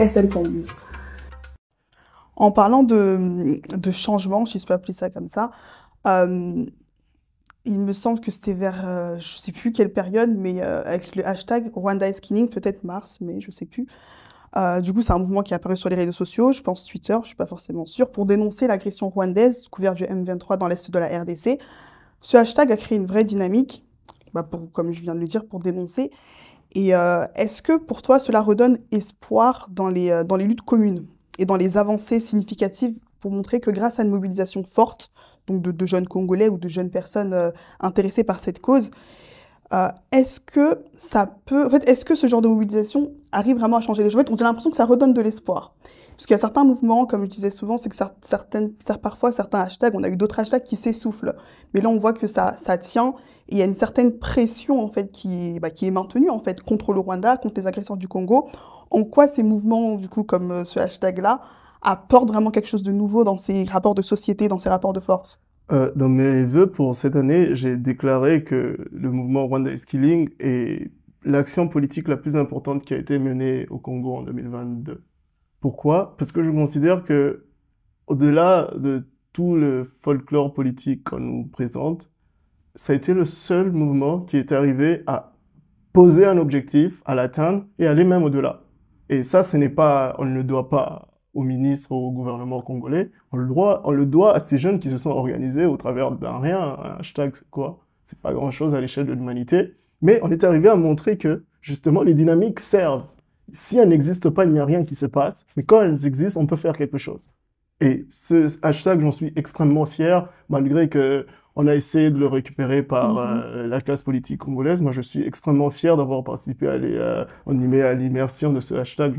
SLK News. En parlant de changement, si je peux appeler ça comme ça, il me semble que c'était vers, je sais plus quelle période, mais avec le hashtag Rwanda is Killing, peut-être mars, mais je sais plus. Du coup, c'est un mouvement qui est apparu sur les réseaux sociaux, je pense Twitter, je suis pas forcément sûre, pour dénoncer l'agression rwandaise couverte du M23 dans l'est de la RDC. Ce hashtag a créé une vraie dynamique, comme je viens de le dire, pour dénoncer. Et est-ce que pour toi, cela redonne espoir dans les luttes communes et dans les avancées significatives pour montrer que grâce à une mobilisation forte, donc de jeunes Congolais ou de jeunes personnes intéressées par cette cause, est-ce que est-ce que ce genre de mobilisation arrive vraiment à changer les choses? On a l'impression que ça redonne de l'espoir. Parce qu'il y a certains mouvements, comme je disais souvent, c'est que parfois certains hashtags, on a eu d'autres hashtags qui s'essoufflent. Mais là, on voit que ça tient et il y a une certaine pression, en fait, qui est maintenue, en fait, contre le Rwanda, contre les agresseurs du Congo. En quoi ces mouvements, du coup, comme ce hashtag-là, apportent vraiment quelque chose de nouveau dans ces rapports de société, dans ces rapports de force? Dans mes vœux pour cette année, j'ai déclaré que le mouvement Rwanda is Killing est l'action politique la plus importante qui a été menée au Congo en 2022. Pourquoi? Parce que je considère que, au-delà de tout le folklore politique qu'on nous présente, ça a été le seul mouvement qui est arrivé à poser un objectif, à l'atteindre et aller même au-delà. Et ça, on ne le doit pas au ministre ou au gouvernement congolais, on le doit à ces jeunes qui se sont organisés au travers d'un rien, un hashtag, c'est quoi? C'est pas grand-chose à l'échelle de l'humanité, mais on est arrivé à montrer que, justement, les dynamiques servent. Si elles n'existent pas, il n'y a rien qui se passe, mais quand elles existent, on peut faire quelque chose. Et ce hashtag, j'en suis extrêmement fier, malgré que on a essayé de le récupérer par la classe politique congolaise. Moi, je suis extrêmement fier d'avoir participé à l'immersion de ce hashtag.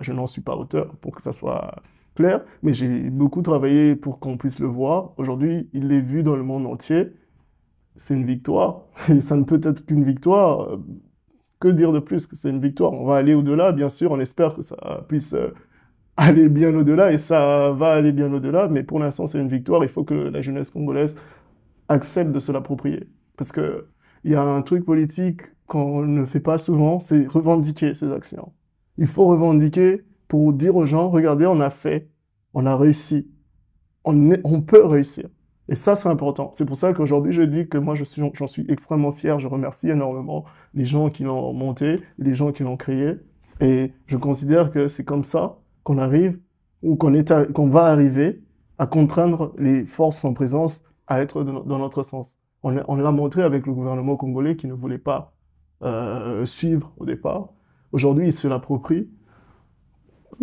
Je n'en suis pas auteur, pour que ça soit clair, mais j'ai beaucoup travaillé pour qu'on puisse le voir. Aujourd'hui, il est vu dans le monde entier. C'est une victoire, et ça ne peut être qu'une victoire. Que dire de plus que c'est une victoire? On va aller au-delà, bien sûr, on espère que ça puisse aller bien au-delà, et ça va aller bien au-delà, mais pour l'instant, c'est une victoire. Il faut que la jeunesse congolaise accepte de se l'approprier. Parce que il y a un truc politique qu'on ne fait pas souvent, c'est revendiquer ses actions. Il faut revendiquer pour dire aux gens, regardez, on a fait, on a réussi, on peut réussir. Et ça, c'est important. C'est pour ça qu'aujourd'hui, je dis que moi, j'en suis extrêmement fier. Je remercie énormément les gens qui l'ont monté, les gens qui l'ont créé. Et je considère que c'est comme ça qu'on arrive, ou qu'on va arriver à contraindre les forces en présence à être dans notre sens. On l'a montré avec le gouvernement congolais qui ne voulait pas suivre au départ. Aujourd'hui, il se l'approprie.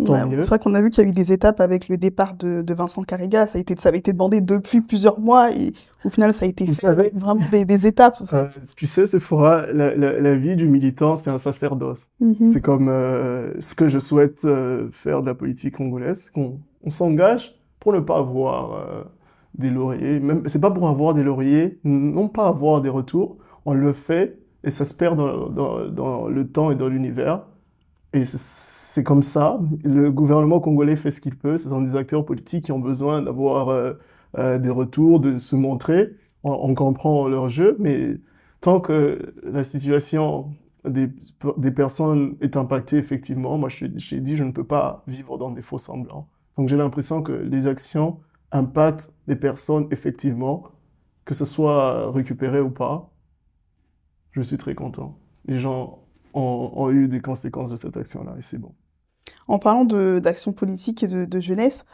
Tant mieux. C'est vrai qu'on a vu qu'il y a eu des étapes avec le départ de Vincent Karega. Ça avait été demandé depuis plusieurs mois et au final, ça a été vraiment des étapes. Tu sais, Sephora, la vie du militant, c'est un sacerdoce. C'est comme ce que je souhaite faire de la politique congolaise, qu'on s'engage pour ne pas avoir des lauriers. Même, c'est pas pour avoir des lauriers, non pas avoir des retours. On le fait et ça se perd dans le temps et dans l'univers. Et c'est comme ça. Le gouvernement congolais fait ce qu'il peut. Ce sont des acteurs politiques qui ont besoin d'avoir des retours, de se montrer. On comprend leur jeu, mais tant que la situation des personnes est impactée, effectivement, moi j'ai dit je ne peux pas vivre dans des faux semblants. Donc j'ai l'impression que les actions impactent des personnes, effectivement, que ce soit récupéré ou pas. Je suis très content. Les gens ont eu des conséquences de cette action-là, et c'est bon. En parlant d'action politique et de jeunesse,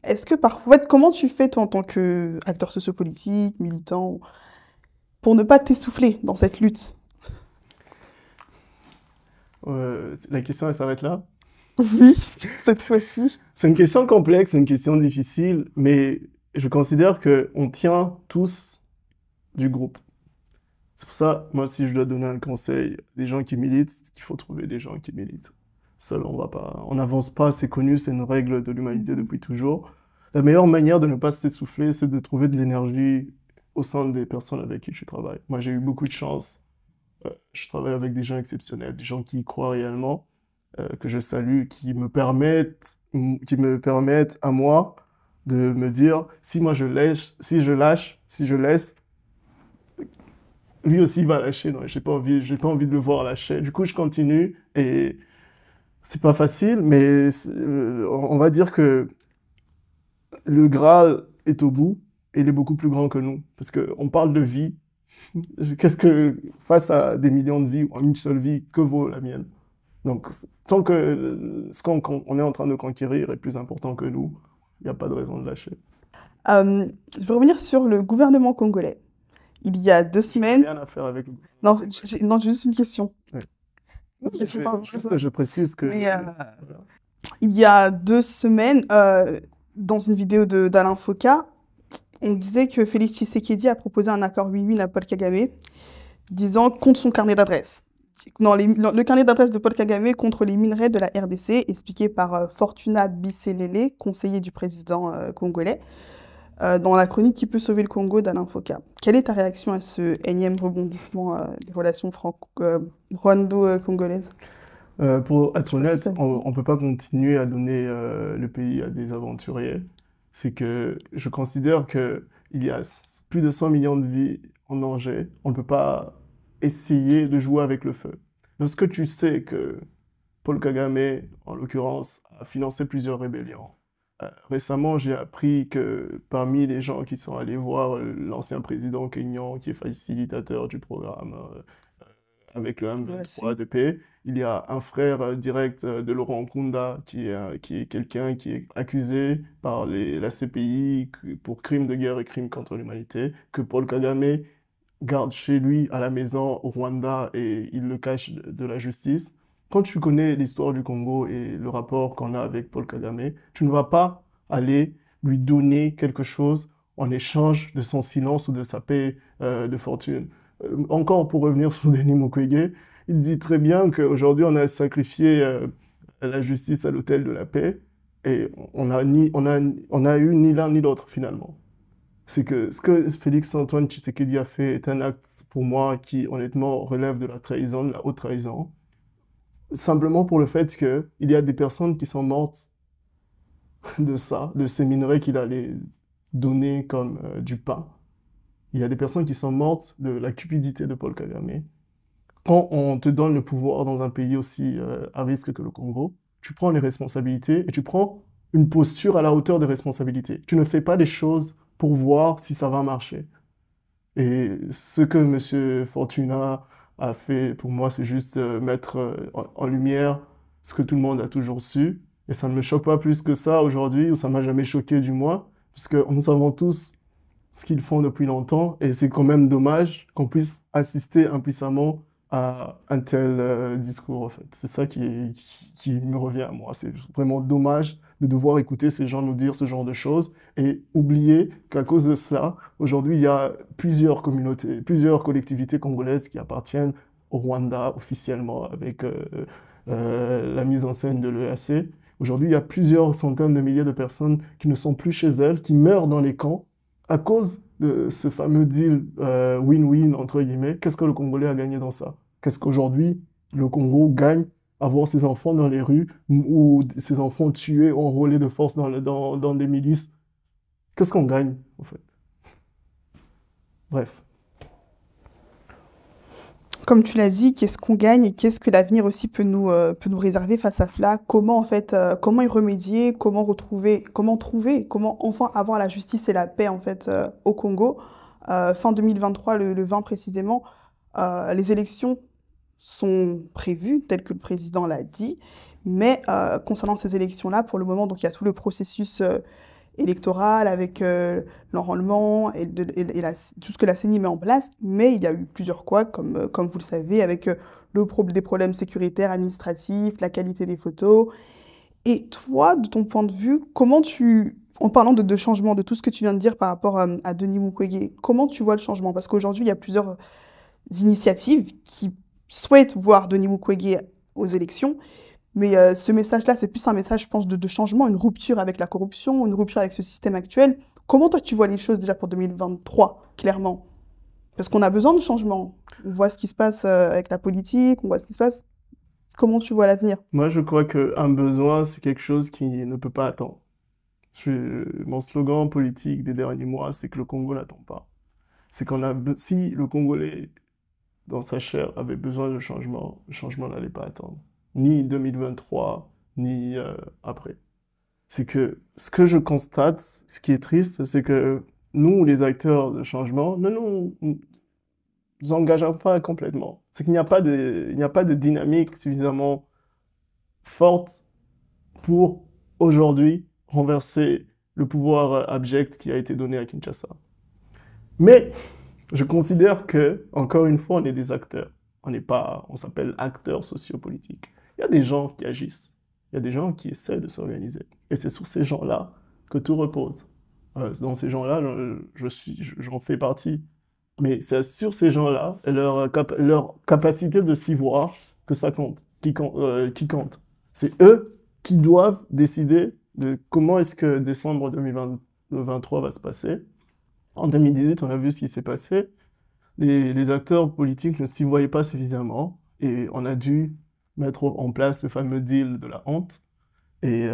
est-ce que parfois, comment tu fais toi en tant qu'acteur sociopolitique, militant, pour ne pas t'essouffler dans cette lutte? La question, elle s'arrête là? Oui, cette fois-ci. C'est une question complexe, c'est une question difficile, mais je considère qu'on tient tous du groupe. C'est pour ça, moi, si je dois donner un conseil des gens qui militent, c'est qu'il faut trouver des gens qui militent. Seul, on n'avance pas, c'est connu, c'est une règle de l'humanité depuis toujours. La meilleure manière de ne pas s'essouffler, c'est de trouver de l'énergie au sein des personnes avec qui je travaille. Moi, j'ai eu beaucoup de chance. Je travaille avec des gens exceptionnels, des gens qui y croient réellement, que je salue, qui me permettent à moi de me dire, si je laisse, lui aussi il va lâcher. Non, j'ai pas envie de le voir lâcher. Du coup, je continue et C'est pas facile, mais on va dire que le Graal est au bout et il est beaucoup plus grand que nous. Parce que on parle de vie. Face à des millions de vies ou à une seule vie, que vaut la mienne? Donc, tant que ce qu'on est en train de conquérir est plus important que nous, il n'y a pas de raison de lâcher. Je veux revenir sur le gouvernement congolais. Il y a 2 Je n'ai semaines... rien à faire avec le Non, gouvernement. non, j'ai juste une question. Ouais. Une question par rapport à ça. Je précise que... Mais, voilà. il y a 2 semaines, dans une vidéo d'Alain Foka, on disait que Félix Tshisekedi a proposé un accord win-win à Paul Kagame, disant contre son carnet d'adresse. Non, le carnet d'adresse de Paul Kagame contre les minerais de la RDC, expliqué par Fortuna Bisselele, conseiller du président congolais, dans la chronique Qui peut sauver le Congo d'Alain Foka. Quelle est ta réaction à ce énième rebondissement des relations rwando-congolaises? Pour être honnête, Ça- on peut pas continuer à donner le pays à des aventuriers. C'est que je considère que il y a plus de 100 millions de vies en danger. On ne peut pas essayer de jouer avec le feu. Lorsque tu sais que Paul Kagame, en l'occurrence, a financé plusieurs rébellions. Récemment, j'ai appris que parmi les gens qui sont allés voir l'ancien président kényan, qui est facilitateur du programme avec le Ouais, M23 de paix, il y a un frère direct de Laurent Nkunda, qui est quelqu'un qui est accusé par la CPI pour crimes de guerre et crimes contre l'humanité, que Paul Kagame garde chez lui à la maison au Rwanda et il le cache de la justice. Quand tu connais l'histoire du Congo et le rapport qu'on a avec Paul Kagame, tu ne vas pas aller lui donner quelque chose en échange de son silence ou de sa paix de fortune. Encore pour revenir sur Denis Mukwege, il dit très bien qu'aujourd'hui on a sacrifié la justice à l'autel de la paix et on a eu ni l'un ni l'autre finalement. C'est que ce que Félix-Antoine Tshisekedi a fait est un acte pour moi qui honnêtement relève de la trahison, de la haute trahison. Simplement pour le fait qu'il y a des personnes qui sont mortes de ça, de ces minerais qu'il allait donner comme du pain. Il y a des personnes qui sont mortes de la cupidité de Paul Kagame. Quand on te donne le pouvoir dans un pays aussi à risque que le Congo, tu prends les responsabilités et tu prends une posture à la hauteur des responsabilités. Tu ne fais pas les choses pour voir si ça va marcher. Et ce que M. Fortuna a fait, pour moi, c'est juste mettre en lumière ce que tout le monde a toujours su. Et ça ne me choque pas plus que ça aujourd'hui, ou ça m'a jamais choqué du moins, puisque nous savons tous ce qu'ils font depuis longtemps, et c'est quand même dommage qu'on puisse assister impuissamment à un tel discours, en fait. C'est ça qui me revient à moi. C'est vraiment dommage de devoir écouter ces gens nous dire ce genre de choses et oublier qu'à cause de cela, aujourd'hui, il y a plusieurs communautés, plusieurs collectivités congolaises qui appartiennent au Rwanda officiellement avec la mise en scène de l'EAC. Aujourd'hui, il y a plusieurs centaines de milliers de personnes qui ne sont plus chez elles, qui meurent dans les camps à cause de ce fameux deal win-win, entre guillemets. Qu'est-ce que le Congolais a gagné dans ça? Qu'est-ce qu'aujourd'hui le Congo gagne à voir ses enfants dans les rues ou ses enfants tués, enrôlés de force dans des milices? Qu'est-ce qu'on gagne, en fait? Bref. Comme tu l'as dit, qu'est-ce qu'on gagne et qu'est-ce que l'avenir aussi peut nous réserver face à cela? Comment en fait, comment y remédier? Comment retrouver, comment trouver, comment enfin avoir la justice et la paix en fait au Congo? Fin 2023, le 20 précisément, les élections sont prévues, telles que le président l'a dit. Mais concernant ces élections-là, pour le moment, donc il y a tout le processus électoral avec l'enrôlement et tout ce que la CENI met en place. Mais il y a eu plusieurs couacs, comme vous le savez, avec des problèmes sécuritaires, administratifs, la qualité des photos. Et toi, de ton point de vue, en parlant de changement, de tout ce que tu viens de dire par rapport à Denis Mukwege, comment tu vois le changement? Parce qu'aujourd'hui, il y a plusieurs initiatives qui souhaitent voir Denis Mukwege aux élections. Mais ce message-là, c'est plus un message, je pense, de changement, une rupture avec la corruption, une rupture avec ce système actuel. Comment toi, tu vois les choses déjà pour 2023, clairement? Parce qu'on a besoin de changement. On voit ce qui se passe avec la politique, on voit ce qui se passe. Comment tu vois l'avenir? Moi, je crois qu'un besoin, c'est quelque chose qui ne peut pas attendre. Mon slogan politique des derniers mois, c'est que le Congo n'attend pas. C'est si le Congolais, dans sa chair, avait besoin de changement, le changement n'allait pas attendre. ni 2023, ni après. C'est que ce que je constate, ce qui est triste, c'est que nous, les acteurs de changement, ne nous engageons pas complètement. C'est qu'il n'y a pas il n'y a pas de dynamique suffisamment forte pour aujourd'hui renverser le pouvoir abject qui a été donné à Kinshasa. Mais je considère que, encore une fois, on est des acteurs. On s'appelle acteurs sociopolitiques. Il y a des gens qui agissent. Il y a des gens qui essaient de s'organiser. Et c'est sur ces gens-là que tout repose. Dans ces gens-là, j'en fais partie. Mais c'est sur ces gens-là et leur capacité de s'y voir que ça compte, qui compte. C'est eux qui doivent décider de comment est-ce que décembre 2023 va se passer. En 2018, on a vu ce qui s'est passé. Les acteurs politiques ne s'y voyaient pas suffisamment et on a dû mettre en place le fameux deal de la honte. Et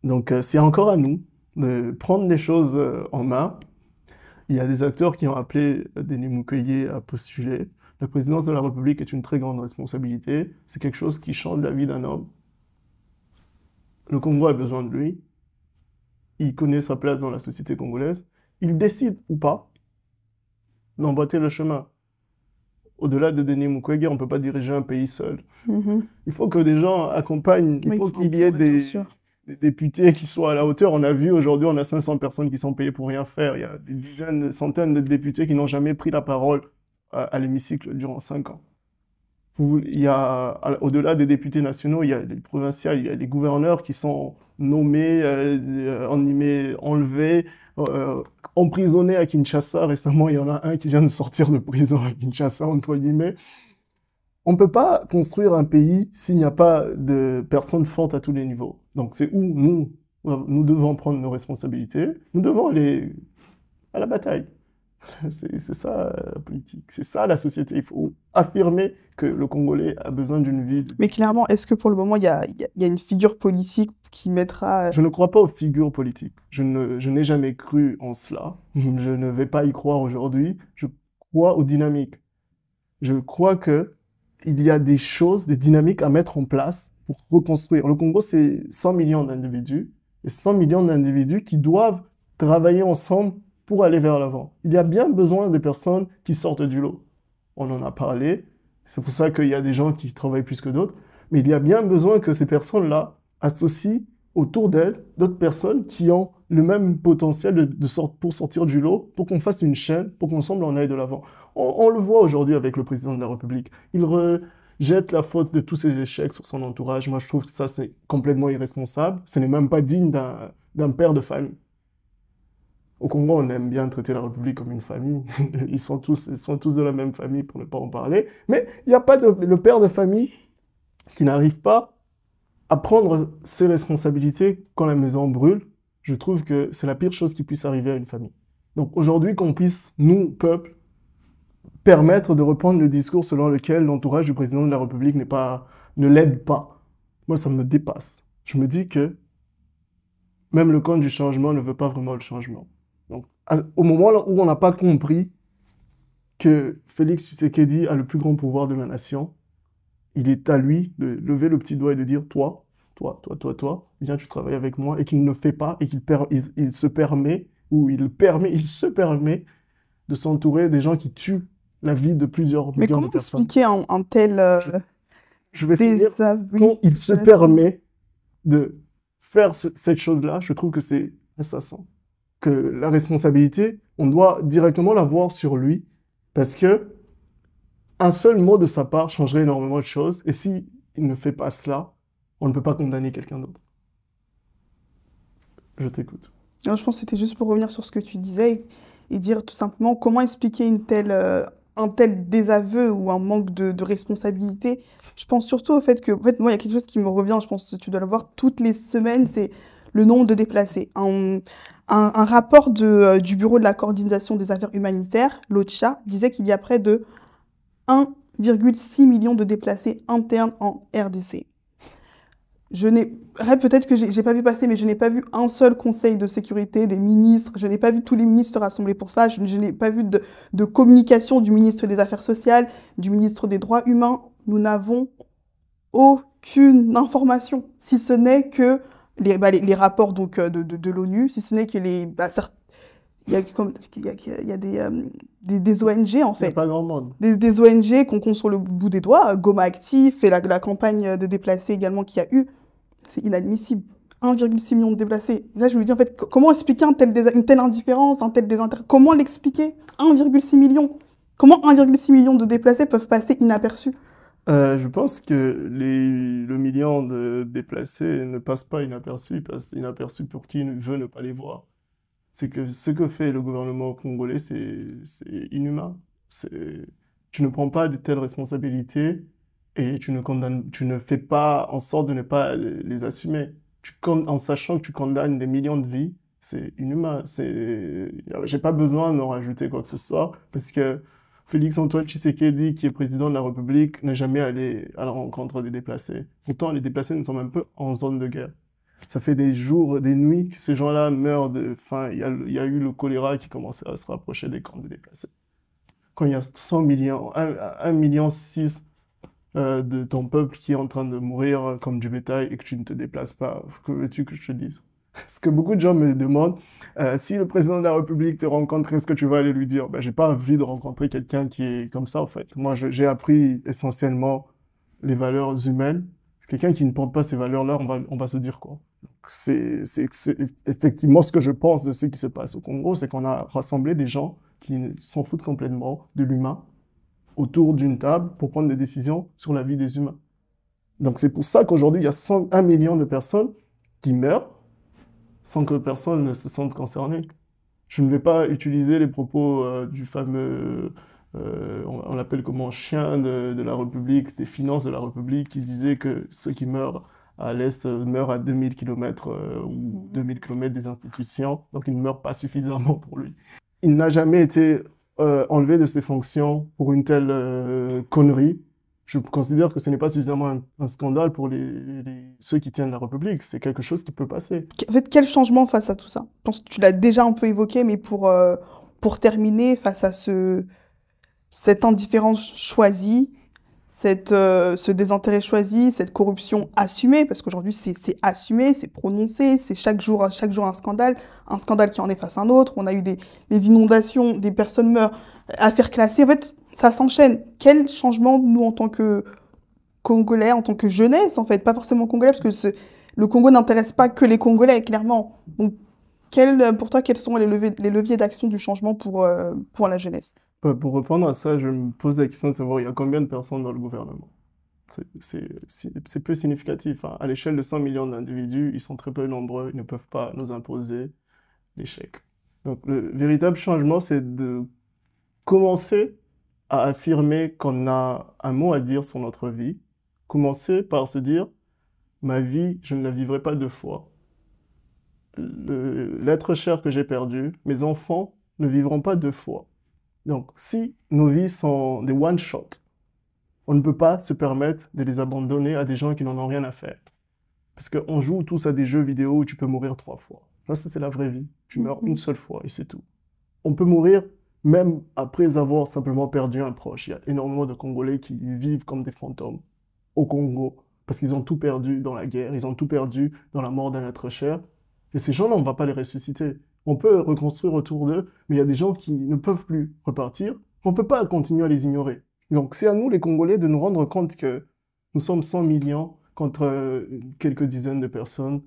donc, c'est encore à nous de prendre les choses en main. Il y a des acteurs qui ont appelé Denis Mukwege à postuler. La présidence de la République est une très grande responsabilité. C'est quelque chose qui change la vie d'un homme. Le Congo a besoin de lui. Il connaît sa place dans la société congolaise. Il décide ou pas d'emboîter le chemin. Au-delà de Denis Mukwege, on ne peut pas diriger un pays seul. Il faut que des gens accompagnent. Il faut qu'il y ait des députés qui soient à la hauteur. On a vu aujourd'hui, on a 500 personnes qui sont payées pour rien faire. Il y a des dizaines, des centaines de députés qui n'ont jamais pris la parole à l'hémicycle durant 5 ans. Il y a, au-delà des députés nationaux, il y a les provinciaux, il y a les gouverneurs qui sont nommés, enlevés, emprisonnés à Kinshasa. Récemment, il y en a un qui vient de sortir de prison à Kinshasa, entre guillemets. On ne peut pas construire un pays s'il n'y a pas de personnes fortes à tous les niveaux. Donc c'est où nous devons prendre nos responsabilités. Nous devons aller à la bataille. C'est ça la politique, c'est ça la société. Il faut affirmer que le Congolais a besoin d'une vie. Mais clairement, est-ce que pour le moment, il y a une figure politique qui mettra... Je ne crois pas aux figures politiques. Je n'ai jamais cru en cela. Je ne vais pas y croire aujourd'hui. Je crois aux dynamiques. Je crois que il y a des choses, des dynamiques à mettre en place pour reconstruire. Le Congo, c'est 100 millions d'individus. Et 100 millions d'individus qui doivent travailler ensemble pour aller vers l'avant. Il y a bien besoin de personnes qui sortent du lot. On en a parlé. C'est pour ça qu'il y a des gens qui travaillent plus que d'autres. Mais il y a bien besoin que ces personnes-là associent autour d'elles d'autres personnes qui ont le même potentiel pour sortir du lot, pour qu'on fasse une chaîne, pour qu'ensemble on aille de l'avant. On le voit aujourd'hui avec le président de la République. Il rejette la faute de tous ses échecs sur son entourage. Moi, je trouve que ça, c'est complètement irresponsable. Ce n'est même pas digne d'un père de famille. Au Congo, on aime bien traiter la République comme une famille. Ils sont tous de la même famille, pour ne pas en parler. Mais il n'y a pas le père de famille qui n'arrive pas à prendre ses responsabilités quand la maison brûle. Je trouve que c'est la pire chose qui puisse arriver à une famille. Donc aujourd'hui, qu'on puisse, nous, peuple, permettre de reprendre le discours selon lequel l'entourage du président de la République ne l'aide pas. Moi, ça me dépasse. Je me dis que même le camp du changement ne veut pas vraiment le changement. Donc, au moment où on n'a pas compris que Félix Tshisekedi a le plus grand pouvoir de la nation, il est à lui de lever le petit doigt et de dire toi, viens, tu travailles avec moi, et qu'il ne le fait pas, et il se permet de s'entourer des gens qui tuent la vie de plusieurs millions de personnes. Mais comment expliquer un tel je vais finir. Quand il se permet de faire cette chose-là, je trouve que c'est assassin. Que la responsabilité, on doit directement la voir sur lui, parce que un seul mot de sa part changerait énormément de choses, et si il ne fait pas cela, on ne peut pas condamner quelqu'un d'autre. Je t'écoute. Non, je pense que c'était juste pour revenir sur ce que tu disais et dire tout simplement comment expliquer un tel désaveu ou un manque de responsabilité. Je pense surtout au fait que, moi, il y a quelque chose qui me revient, je pense que tu dois le voir toutes les semaines, c'est le nombre de déplacés. Un rapport du Bureau de la coordination des affaires humanitaires, l'OCHA, disait qu'il y a près de 1,6 million de déplacés internes en RDC. Peut-être que j'ai pas vu passer, mais je n'ai pas vu un seul conseil de sécurité des ministres, je n'ai pas vu tous les ministres rassemblés pour ça, je n'ai pas vu de communication du ministre des Affaires sociales, du ministre des Droits humains. Nous n'avons aucune information, si ce n'est que les rapports donc, de l'ONU, si ce n'est que il y a, il y a des ONG, en Il n'y a fait. pas grand monde. Des ONG qu'on compte sur le bout des doigts. Goma Actif et la campagne de déplacés également qu'il y a eu. C'est inadmissible. 1,6 million de déplacés. Et là, je me dis, en fait, comment expliquer une telle indifférence, un tel désintérêt? Comment l'expliquer? 1,6 million. Comment 1,6 million de déplacés peuvent passer inaperçus? Je pense que le million de déplacés ne passe pas inaperçu, il passe inaperçu pour qui veut ne pas les voir. C'est que ce que fait le gouvernement congolais, c'est inhumain. Tu ne prends pas de telles responsabilités et tu ne fais pas en sorte de ne pas les assumer. En sachant que tu condamnes des millions de vies, c'est inhumain. J'ai pas besoin d'en rajouter quoi que ce soit parce que Félix-Antoine Tshisekedi, qui est président de la République, n'est jamais allé à la rencontre des déplacés. Pourtant, les déplacés ne sont même pas en zone de guerre. Ça fait des jours, des nuits que ces gens-là meurent de faim. Il y a eu le choléra qui commençait à se rapprocher des camps de déplacés. Quand il y a 100 millions, 1,6 million de ton peuple qui est en train de mourir comme du bétail et que tu ne te déplaces pas, que veux-tu que je te dise? Ce que beaucoup de gens me demandent, si le président de la République te rencontre, est-ce que tu vas aller lui dire? Ben, j'ai pas envie de rencontrer quelqu'un qui est comme ça, en fait. Moi, j'ai appris essentiellement les valeurs humaines. Quelqu'un qui ne porte pas ces valeurs-là, on va se dire quoi? C'est effectivement ce que je pense de ce qui se passe au Congo, c'est qu'on a rassemblé des gens qui s'en foutent complètement de l'humain autour d'une table pour prendre des décisions sur la vie des humains. Donc c'est pour ça qu'aujourd'hui, il y a 1 million de personnes qui meurent sans que personne ne se sente concerné. Je ne vais pas utiliser les propos du fameux, on l'appelle comment, chien de la République, des finances de la République, qui disait que ceux qui meurent à l'Est meurent à 2000 km ou 2000 km des institutions, donc ils ne meurent pas suffisamment pour lui. Il n'a jamais été enlevé de ses fonctions pour une telle connerie. Je considère que ce n'est pas suffisamment un scandale pour ceux qui tiennent la République. C'est quelque chose qui peut passer. En fait, quel changement face à tout ça? Je pense que tu l'as déjà un peu évoqué, mais pour terminer, face à cette indifférence choisie, ce désintérêt choisi, cette corruption assumée, parce qu'aujourd'hui c'est assumé, c'est prononcé, c'est chaque jour un scandale qui en efface un autre. On a eu des inondations, des personnes meurent, affaires classées. En fait, ça s'enchaîne. Quel changement, nous, en tant que Congolais, en tant que jeunesse, en fait, pas forcément Congolais, parce que le Congo n'intéresse pas que les Congolais, clairement. Donc, pour toi, quels sont les leviers d'action du changement pour la jeunesse? Pour répondre à ça, je me pose la question de savoir il y a combien de personnes dans le gouvernement. C'est peu significatif, hein. À l'échelle de 100 millions d'individus, ils sont très peu nombreux, ils ne peuvent pas nous imposer l'échec. Donc le véritable changement, c'est de commencer à affirmer qu'on a un mot à dire sur notre vie. Commencer par se dire, ma vie, je ne la vivrai pas deux fois. L'être cher que j'ai perdu, mes enfants ne vivront pas deux fois. Donc, si nos vies sont des one-shot, on ne peut pas se permettre de les abandonner à des gens qui n'en ont rien à faire. Parce qu'on joue tous à des jeux vidéo où tu peux mourir 3 fois. Là, ça, c'est la vraie vie. Tu meurs une seule fois et c'est tout. On peut mourir même après avoir simplement perdu un proche. Il y a énormément de Congolais qui vivent comme des fantômes au Congo parce qu'ils ont tout perdu dans la guerre, ils ont tout perdu dans la mort d'un être cher. Et ces gens-là, on ne va pas les ressusciter. On peut reconstruire autour d'eux, mais il y a des gens qui ne peuvent plus repartir. On ne peut pas continuer à les ignorer. Donc c'est à nous, les Congolais, de nous rendre compte que nous sommes 100 millions contre quelques dizaines de personnes.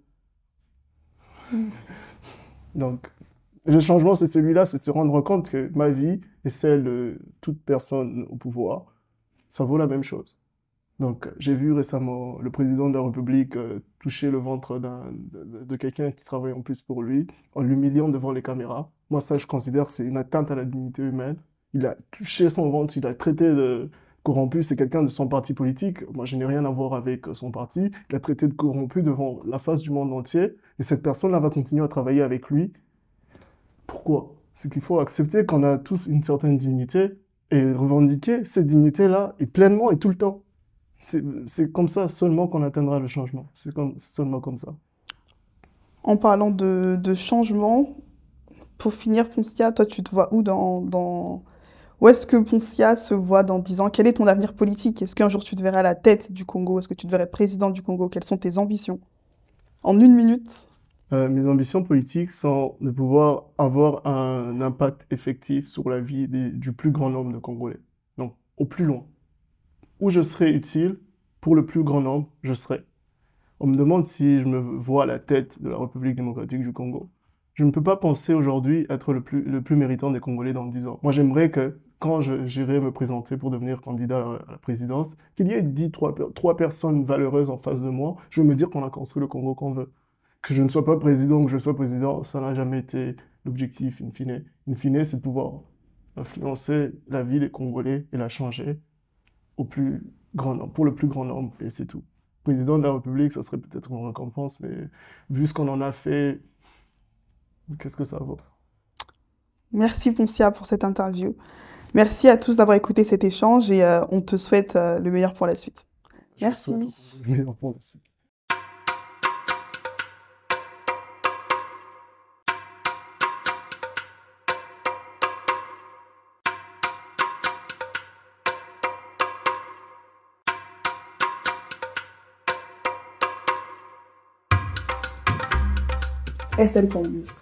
Donc le changement, c'est celui-là, c'est de se rendre compte que ma vie et celle de toute personne au pouvoir, ça vaut la même chose. Donc, j'ai vu récemment le président de la République toucher le ventre de quelqu'un qui travaille en plus pour lui, en l'humiliant devant les caméras. Moi, ça, je considère que c'est une atteinte à la dignité humaine. Il a touché son ventre, il a traité de corrompu, c'est quelqu'un de son parti politique. Moi, je n'ai rien à voir avec son parti. Il a traité de corrompu devant la face du monde entier. Et cette personne-là va continuer à travailler avec lui. Pourquoi? C'est qu'il faut accepter qu'on a tous une certaine dignité et revendiquer cette dignité-là et pleinement et tout le temps. C'est comme ça seulement qu'on atteindra le changement. C'est seulement comme ça. En parlant de changement, pour finir, Poncia, toi, tu te vois où Où est-ce que Poncia se voit dans 10 ans? Quel est ton avenir politique? Est-ce qu'un jour tu te verrais à la tête du Congo? Est-ce que tu te verrais président du Congo? Quelles sont tes ambitions? En 1 minute. Mes ambitions politiques sont de pouvoir avoir un impact effectif sur la vie du plus grand nombre de Congolais. Donc, au plus loin. Où je serai utile, pour le plus grand nombre, je serai. On me demande si je me vois à la tête de la République démocratique du Congo. Je ne peux pas penser aujourd'hui être le plus méritant des Congolais dans 10 ans. Moi, j'aimerais que, quand j'irai me présenter pour devenir candidat à la présidence, qu'il y ait trois personnes valeureuses en face de moi. Je vais me dire qu'on a construit le Congo qu'on veut. Que je ne sois pas président ou que je sois président, ça n'a jamais été l'objectif, in fine. In fine, c'est de pouvoir influencer la vie des Congolais et la changer au plus grand nombre, pour le plus grand nombre, et c'est tout. Président de la République, ça serait peut-être une récompense, mais vu ce qu'on en a fait, qu'est-ce que ça vaut? Merci Poncia pour cette interview. Merci à tous d'avoir écouté cet échange et on te souhaite le meilleur pour la suite. Merci. Je souhaite le meilleur pour la suite. SL Campus.